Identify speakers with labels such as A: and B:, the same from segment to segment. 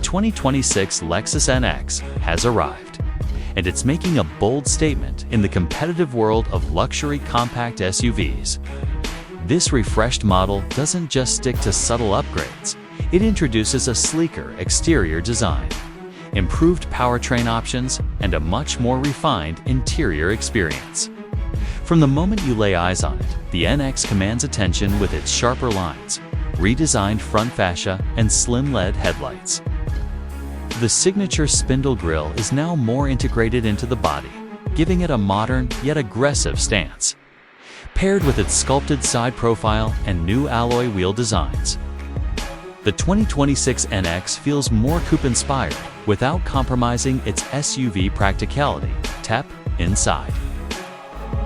A: 2026 Lexus NX has arrived, and it's making a bold statement in the competitive world of luxury compact SUVs. This refreshed model doesn't just stick to subtle upgrades, it introduces a sleeker exterior design, improved powertrain options, and a much more refined interior experience. From the moment you lay eyes on it, the NX commands attention with its sharper lines, redesigned front fascia, and slim LED headlights. The signature spindle grille is now more integrated into the body, giving it a modern yet aggressive stance. Paired with its sculpted side profile and new alloy wheel designs, the 2026 NX feels more coupe-inspired without compromising its SUV practicality. Tap inside,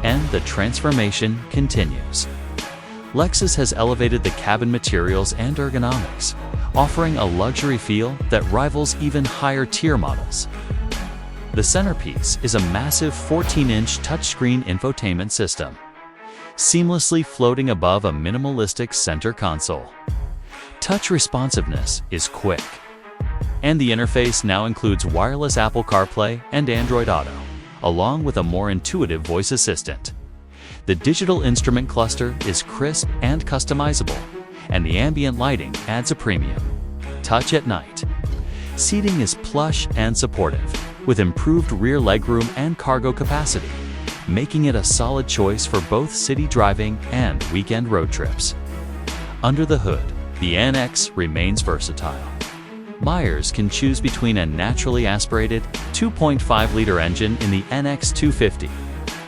A: and the transformation continues. Lexus has elevated the cabin materials and ergonomics, offering a luxury feel that rivals even higher-tier models. The centerpiece is a massive 14-inch touchscreen infotainment system, seamlessly floating above a minimalistic center console. Touch responsiveness is quick, and the interface now includes wireless Apple CarPlay and Android Auto, along with a more intuitive voice assistant. The digital instrument cluster is crisp and customizable, and the ambient lighting adds a premium touch at night. Seating is plush and supportive, with improved rear legroom and cargo capacity, making it a solid choice for both city driving and weekend road trips. Under the hood, the NX remains versatile. Buyers can choose between a naturally aspirated 2.5-liter engine in the NX 250,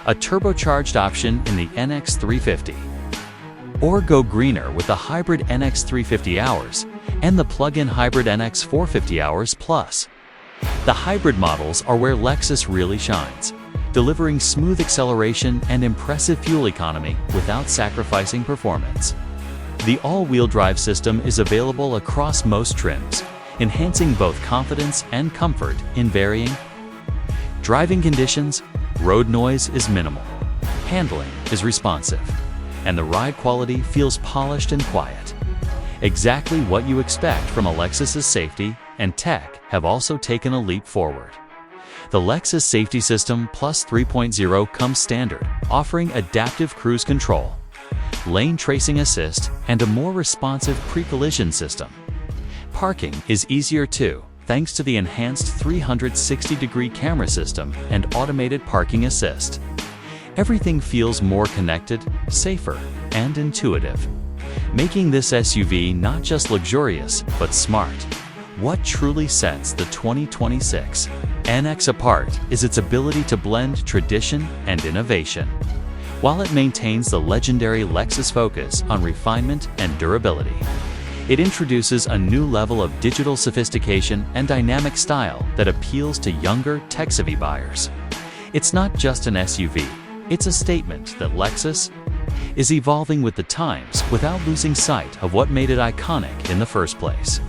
A: a turbocharged option in the NX 350, or go greener with the hybrid NX 350 Hours and the plug-in hybrid NX 450 Hours Plus. The hybrid models are where Lexus really shines, delivering smooth acceleration and impressive fuel economy without sacrificing performance. The all-wheel drive system is available across most trims, enhancing both confidence and comfort in varying driving conditions. Road noise is minimal, handling is responsive, and the ride quality feels polished and quiet. Exactly what you expect from a Lexus's safety and tech have also taken a leap forward. The Lexus Safety System Plus 3.0 comes standard, offering adaptive cruise control, lane tracing assist, and a more responsive pre-collision system. Parking is easier too, thanks to the enhanced 360-degree camera system and automated parking assist. Everything feels more connected, safer, and intuitive, making this SUV not just luxurious, but smart. What truly sets the 2026 NX apart is its ability to blend tradition and innovation, while it maintains the legendary Lexus focus on refinement and durability. It introduces a new level of digital sophistication and dynamic style that appeals to younger, tech-savvy buyers. It's not just an SUV, it's a statement that Lexus is evolving with the times without losing sight of what made it iconic in the first place.